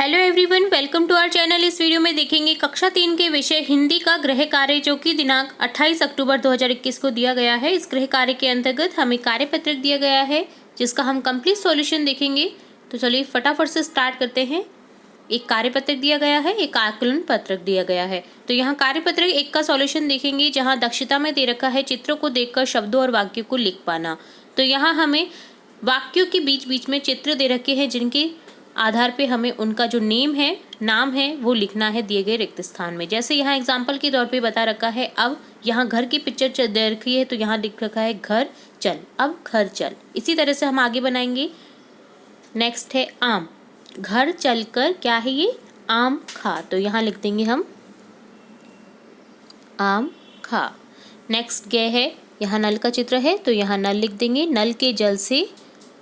Hello everyone, welcome to our channel. इस video में देखेंगे कक्षा 3 के विषय हिंदी का गृह कार्य, जो कि दिनांक 28 अक्टूबर 2021 को दिया गया है। इस गृह कार्य के अंतर्गत हमें कार्यपत्रक दिया गया है, जिसका हम कंप्लीट सॉल्यूशन देखेंगे। तो चलिए फटाफट से स्टार्ट करते हैं। एक कार्यपत्रक दिया गया है, एक आकलन पत्रक दिया गया है। तो यहाँ कार्यपत्रक 1 का सॉल्यूशन देखेंगे, जहाँ दक्षता में दे रखा है चित्रों को देखकर शब्दों और वाक्यों को लिख पाना। तो यहाँ हमें वाक्यों के बीच बीच में चित्र दे रखे हैं, जिनके आधार पे हमें उनका जो नाम है वो लिखना है दिए गए रिक्त स्थान में। जैसे यहाँ एग्जाम्पल के तौर पे बता रखा है, अब यहाँ घर की पिक्चर दे रखी है, तो यहाँ लिख रखा है घर चल, अब घर चल। इसी तरह से हम आगे बनाएंगे। नेक्स्ट है आम, घर चल कर क्या है ये, आम खा। तो यहाँ लिख देंगे हम आम खा। नेक्स्ट गए है, यहाँ नल का चित्र है, तो यहाँ नल लिख देंगे, नल के जल से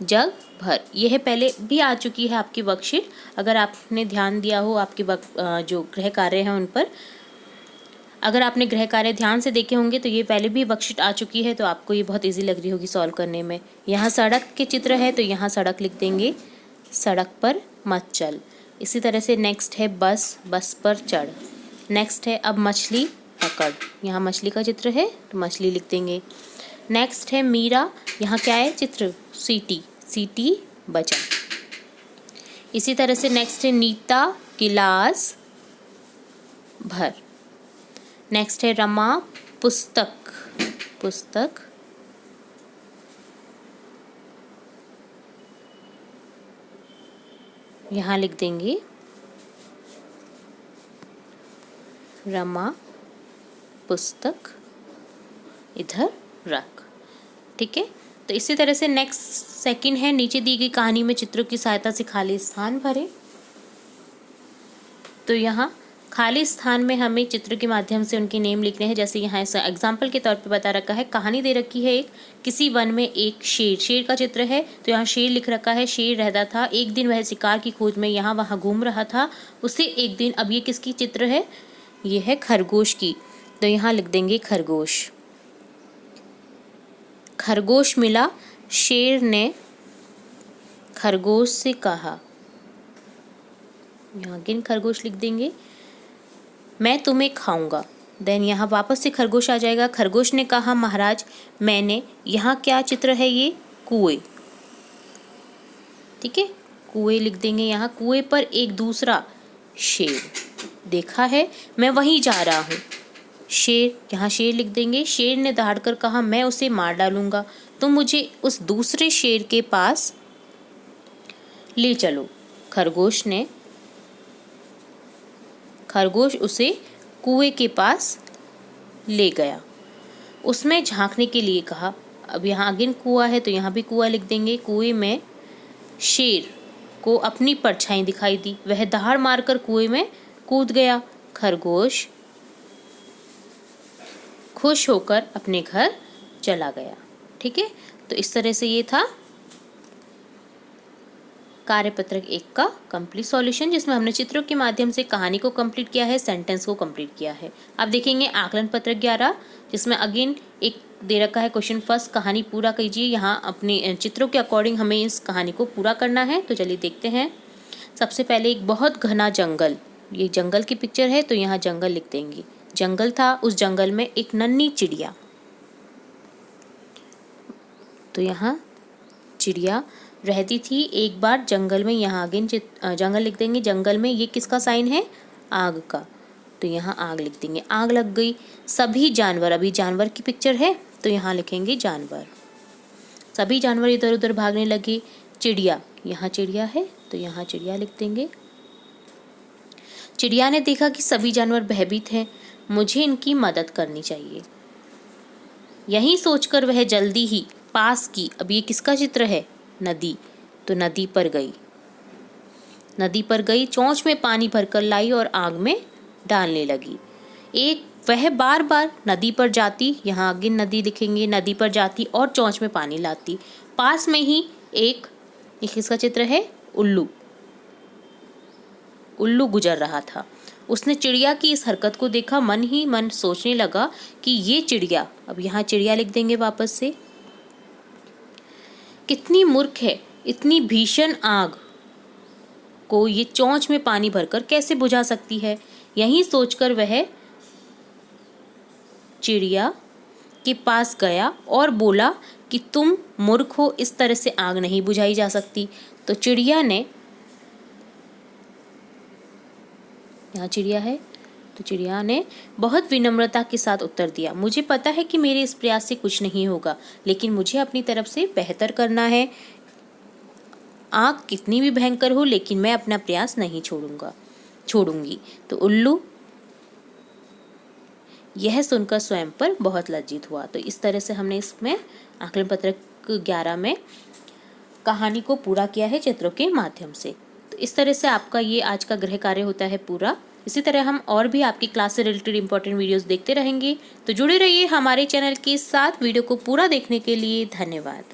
जग भर। यह पहले भी आ चुकी है आपकी वर्कशीट, अगर आपने ध्यान दिया हो आपके जो गृह कार्य हैं उन पर। अगर आपने गृह कार्य ध्यान से देखे होंगे तो ये पहले भी वर्कशीट आ चुकी है, तो आपको ये बहुत इजी लग रही होगी सॉल्व करने में। यहाँ सड़क के चित्र है, तो यहाँ सड़क लिख देंगे, सड़क पर मत चल। इसी तरह से नेक्स्ट है बस, बस पर चढ़। नेक्स्ट है अब मछली पकड़, यहाँ मछली का चित्र है, तो मछली लिख देंगे। नेक्स्ट है मीरा, यहाँ क्या है चित्र, सीटी, सीटी बजा। इसी तरह से नेक्स्ट है नीता, गिलास भर। नेक्स्ट है रमा, पुस्तक, पुस्तक यहाँ लिख देंगे रमा पुस्तक इधर रख। ठीक है, तो इसी तरह से नेक्स्ट सेकंड है, नीचे दी गई कहानी में चित्रों की सहायता से खाली स्थान भरें। तो यहाँ खाली स्थान में हमें चित्र के माध्यम से उनके नेम लिखने हैं। जैसे यहाँ एग्जाम्पल के तौर पे बता रखा है, कहानी दे रखी है एक, किसी वन में एक शेर, शेर का चित्र है, तो यहाँ शेर लिख रखा है। शेर रहता था, एक दिन वह शिकार की खोज में यहाँ वहाँ घूम रहा था, उसे एक दिन, अब ये किसकी चित्र है, ये है खरगोश की, तो यहाँ लिख देंगे खरगोश। खरगोश मिला, शेर ने खरगोश से कहा, यहाँ अगेन खरगोश लिख देंगे, मैं तुम्हें खाऊंगा। देन यहाँ वापस से खरगोश आ जाएगा। खरगोश ने कहा, महाराज मैंने, यहाँ क्या चित्र है, ये कुएं। ठीक है, कुएं लिख देंगे। यहाँ कुएं पर एक दूसरा शेर देखा है, मैं वहीं जा रहा हूँ। शेर, यहाँ शेर लिख देंगे। शेर ने दहाड़ कर कहा, मैं उसे मार डालूंगा, तो मुझे उस दूसरे शेर के पास ले चलो। खरगोश उसे कुएं के पास ले गया, उसमें झांकने के लिए कहा। अब यहाँ अगेन कुआं है, तो यहाँ भी कुआं लिख देंगे। कुएं में शेर को अपनी परछाई दिखाई दी, वह दहाड़ मारकर कुएं में कूद गया। खरगोश खुश होकर अपने घर चला गया। ठीक है, तो इस तरह से ये था कार्यपत्रक 1 का कंप्लीट सॉल्यूशन, जिसमें हमने चित्रों के माध्यम से कहानी को कंप्लीट किया है, सेंटेंस को कंप्लीट किया है। अब देखेंगे आकलन पत्रक 11, जिसमें अगेन एक दे रखा है क्वेश्चन फर्स्ट, कहानी पूरा कीजिए। यहाँ अपने चित्रों के अकॉर्डिंग हमें इस कहानी को पूरा करना है। तो चलिए देखते हैं। सबसे पहले एक बहुत घना जंगल, ये जंगल की पिक्चर है, तो यहाँ जंगल लिख देंगे। जंगल था, उस जंगल में एक नन्ही चिड़िया, तो यहाँ चिड़िया रहती थी। एक बार जंगल में, यहाँ आगे जंगल लिख देंगे। जंगल में ये किसका साइन है, आग का, तो यहाँ आग लिख देंगे। आग लग गई। सभी जानवर, अभी जानवर की पिक्चर है, तो यहाँ लिखेंगे जानवर। सभी जानवर इधर उधर भागने लगे। चिड़िया, यहाँ चिड़िया है, तो यहाँ चिड़िया लिख देंगे। चिड़िया ने देखा कि सभी जानवर भयभीत हैं, मुझे इनकी मदद करनी चाहिए। यही सोचकर वह जल्दी ही पास की, अब ये किसका चित्र है, नदी, तो नदी पर गई। नदी पर गई, चोंच में पानी भरकर लाई और आग में डालने लगी। वह बार बार नदी पर जाती, यहाँ आगे नदी लिखेंगे, नदी पर जाती और चोंच में पानी लाती। पास में ही एक किसका चित्र है, उल्लू, उल्लू गुजर रहा था। उसने चिड़िया की इस हरकत को देखा, मन ही मन सोचने लगा कि ये चिड़िया, अब यहाँ चिड़िया लिख देंगे वापस से, कितनी मूर्ख है, इतनी भीषण आग को ये चोंच में पानी भरकर कैसे बुझा सकती है। यही सोचकर वह चिड़िया के पास गया और बोला कि तुम मूर्ख हो, इस तरह से आग नहीं बुझाई जा सकती। तो चिड़िया ने, यहाँ चिड़िया है, तो चिड़िया ने बहुत विनम्रता के साथ उत्तर दिया, मुझे पता है कि मेरे इस प्रयास से कुछ नहीं होगा, लेकिन मुझे अपनी तरफ से बेहतर करना है। आग कितनी भी भयंकर हो, लेकिन मैं अपना प्रयास नहीं छोड़ूंगी। तो उल्लू यह सुनकर स्वयं पर बहुत लज्जित हुआ। तो इस तरह से हमने इसमें आकलन पत्रक 11 में कहानी को पूरा किया है चित्रों के माध्यम से। तो इस तरह से आपका ये आज का गृह कार्य होता है पूरा। इसी तरह हम और भी आपकी क्लास से रिलेटेड इंपॉर्टेंट वीडियोस देखते रहेंगे। तो जुड़े रहिए हमारे चैनल के साथ। वीडियो को पूरा देखने के लिए धन्यवाद।